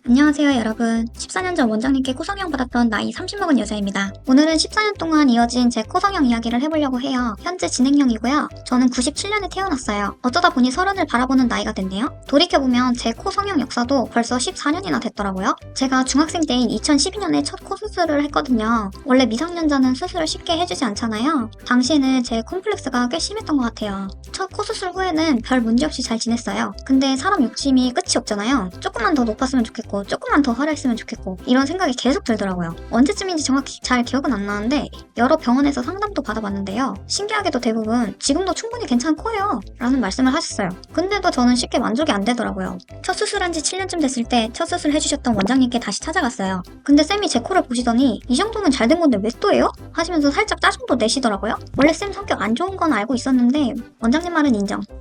안녕하세요 여러분. 14년 전 원장님께 코성형 받았던 나이 30 먹은 여자입니다. 오늘은 14년 동안 이어진 제 코성형 이야기를 해보려고 해요. 현재 진행형이고요. 저는 97년에 태어났어요. 어쩌다 보니 30을 바라보는 나이가 됐네요. 돌이켜보면 제 코성형 역사도 벌써 14년이나 됐더라고요. 제가 중학생 때인 2012년에 첫 코 수술을 했거든요. 원래 미성년자는 수술을 쉽게 해주지 않잖아요. 당시에는 제 콤플렉스가 꽤 심했던 것 같아요. 첫 코 수술 후에는 별 문제 없이 잘 지냈어요. 근데 사람 욕심이 끝이 없잖아요. 조금만 더 높았으면 좋겠고 조금만 더 화려했으면 좋겠고 이런 생각이 계속 들더라고요. 언제쯤인지 정확히 잘 기억은 안 나는데 여러 병원에서 상담도 받아봤는데요. 신기하게도 대부분 지금도 충분히 괜찮은 코예요 라는 말씀을 하셨어요. 근데도 저는 쉽게 만족이 안 되더라고요. 첫 수술한 지 7년쯤 됐을 때 첫 수술 해주셨던 원장님께 다시 찾아갔어요. 근데 쌤이 제 코를 보시더니 이 정도면 잘 된 건데 왜 또예요? 하시면서 살짝 짜증도 내시더라고요. 원래 쌤 성격 안 좋은 건 알고 있었는데 원장님 말은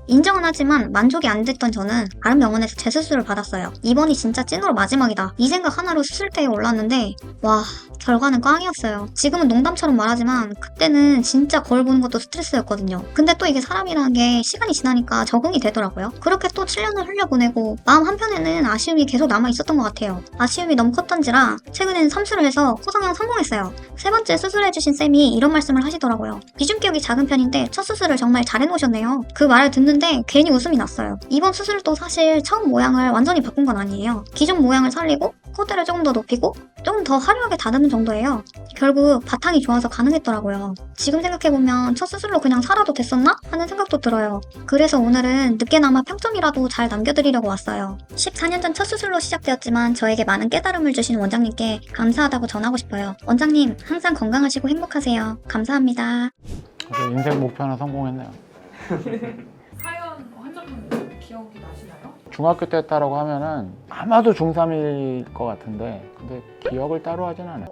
인정은 하지만 만족이 안 됐던 저는 다른 병원에서 재수술을 받았어요. 이번이 진짜 찐으로 마지막이다 이 생각 하나로 수술대에 올랐는데 와, 결과는 꽝이었어요. 지금은 농담처럼 말하지만 그때는 진짜 거울 보는 것도 스트레스였거든요. 근데 또 이게 사람이라는 게 시간이 지나니까 적응이 되더라고요. 그렇게 또 7년을 흘려보내고 마음 한편에는 아쉬움이 계속 남아있었던 것 같아요. 아쉬움이 너무 컸던지라 최근에는 삼수를 해서 코성형 성공했어요. 세 번째 수술해주신 쌤이 이런 말씀을 하시더라고요. 비중 기억이 작은 편인데 첫 수술을 정말 잘 해놓으셨네요. 그 말을 듣는데 괜히 웃음이 났어요. 이번 수술도 사실 처음 모양을 완전히 바꾼 건 아니에요. 기존 모양을 살리고 콧대를 조금 더 높이고 조금 더 화려하게 다듬은 정도예요. 결국 바탕이 좋아서 가능했더라고요. 지금 생각해보면 첫 수술로 그냥 살아도 됐었나? 하는 생각도 들어요. 그래서 오늘은 늦게나마 평점이라도 잘 남겨드리려고 왔어요. 14년 전 첫 수술로 시작되었지만 저에게 많은 깨달음을 주신 원장님께 감사하다고 전하고 싶어요. 원장님 항상 건강하시고 행복하세요. 감사합니다. 인생 목표 하나 성공했네요. 사연 환자분 기억이 나시나요? 중학교 때 했다라고 하면은 아마도 중3일 것 같은데 근데 기억을 따로 하진 않아요.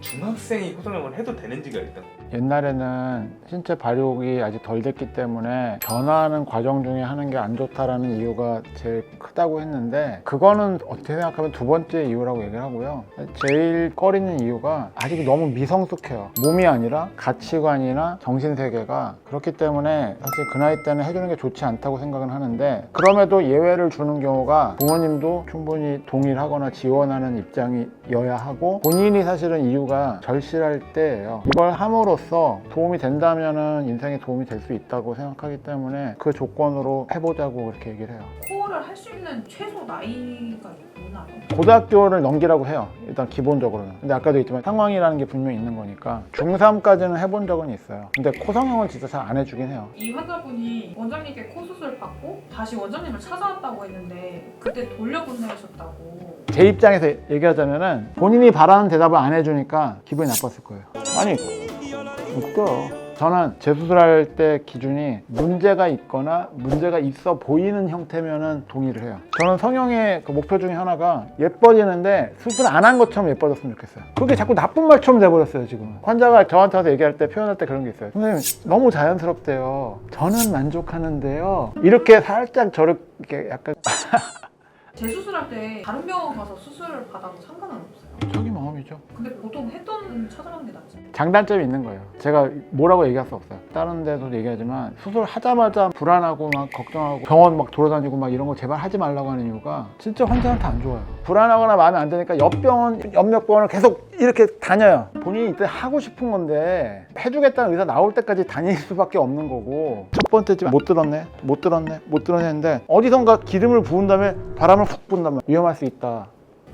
중학생이 코성형을 해도 되는지가 일단 옛날에는 신체 발육이 아직 덜 됐기 때문에 변화하는 과정 중에 하는 게 안 좋다라는 이유가 제일 크다고 했는데 그거는 어떻게 생각하면 두 번째 이유라고 얘기를 하고요. 제일 꺼리는 이유가 아직 너무 미성숙해요. 몸이 아니라 가치관이나 정신세계가. 그렇기 때문에 사실 그 나이 때는 해주는 게 좋지 않다고 생각은 하는데 그럼에도 예외를 주는 경우가 부모님도 충분히 동의를 하거나 지원하는 입장이어야 하고 본인이 사실은 이유가 절실할 때예요. 이걸 함으로써 도움이 된다면 인생에 도움이 될 수 있다고 생각하기 때문에 그 조건으로 해보자고 그렇게 얘기를 해요. 코어를 할 수 있는 최소 나이가 있나요? 고등학교를 넘기라고 해요. 일단 기본적으로는. 근데 아까도 얘기했지만 상황이라는 게 분명히 있는 거니까 중3까지는 해본 적은 있어요. 근데 코성형은 진짜 잘 안 해주긴 해요. 이 환자분이 원장님께 코 수술 받고 다시 원장님을 찾아왔다고 했는데 그때 돌려보내셨다고. 제 입장에서 얘기하자면은 본인이 바라는 대답을 안 해주니까 기분이 나빴을 거예요. 아니 웃겨. 저는 재수술할 때 기준이 문제가 있거나 문제가 있어 보이는 형태면은 동의를 해요. 저는 성형의 그 목표 중에 하나가 예뻐지는데 수술 안 한 것처럼 예뻐졌으면 좋겠어요. 그게 자꾸 나쁜 말처럼 돼버렸어요 지금. 환자가 저한테 와서 얘기할 때 표현할 때 그런 게 있어요. 선생님 너무 자연스럽대요. 저는 만족하는데요. 이렇게 살짝 저렇게 약간 재수술할 때 다른 병원 가서 수술을 받아도 상관은 없어요. 자기 마음이죠. 근데 보통 했던 찾아가는 게 낫지. 장단점이 있는 거예요. 제가 뭐라고 얘기할 수 없어요. 다른 데서도 얘기하지만 수술하자마자 불안하고 막 걱정하고 병원 막 돌아다니고 막 이런 거 제발 하지 말라고 하는 이유가 진짜 환자한테 안 좋아요. 불안하거나 마음에 안 드니까 옆 병원, 옆 병원을 계속 이렇게 다녀요. 본인이 이때 하고 싶은 건데 해주겠다는 의사 나올 때까지 다닐 수밖에 없는 거고 첫 번째 집 못 들었네 했는데 어디선가 기름을 부은 다음에 바람을 훅 분다면 위험할 수 있다.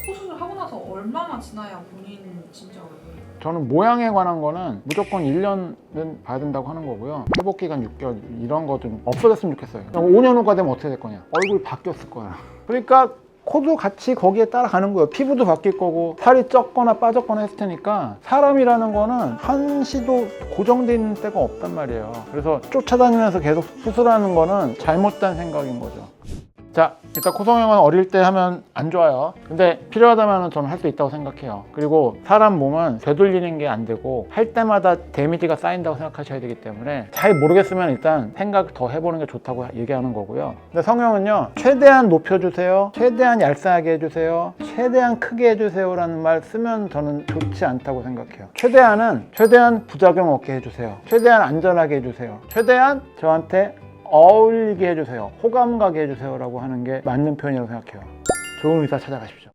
코 수술 하고 나서 얼마나 지나야 본인 진짜 얼굴이? 저는 모양에 관한 거는 무조건 1년은 봐야 된다고 하는 거고요. 회복기간 6개월 이런 거 좀 없어졌으면 좋겠어요. 5년 후가 되면 어떻게 될 거냐? 얼굴이 바뀌었을 거야. 그러니까 코도 같이 거기에 따라가는 거예요. 피부도 바뀔 거고 살이 쪘거나 빠졌거나 했을 테니까 사람이라는 거는 한시도 고정되어 있는 때가 없단 말이에요. 그래서 쫓아다니면서 계속 수술하는 거는 잘못된 생각인 거죠. 자, 일단 코성형은 어릴 때 하면 안 좋아요. 근데 필요하다면 저는 할 수 있다고 생각해요. 그리고 사람 몸은 되돌리는 게 안 되고 할 때마다 데미지가 쌓인다고 생각하셔야 되기 때문에 잘 모르겠으면 일단 생각 더 해보는 게 좋다고 얘기하는 거고요. 근데 성형은요, 최대한 높여주세요, 최대한 얄쌍하게 해주세요, 최대한 크게 해주세요 라는 말 쓰면 저는 좋지 않다고 생각해요. 최대한 부작용 없게 해주세요, 최대한 안전하게 해주세요, 최대한 저한테 어울리게 해주세요. 호감 가게 해주세요 라고 하는 게 맞는 표현이라고 생각해요. 좋은 의사 찾아가십시오.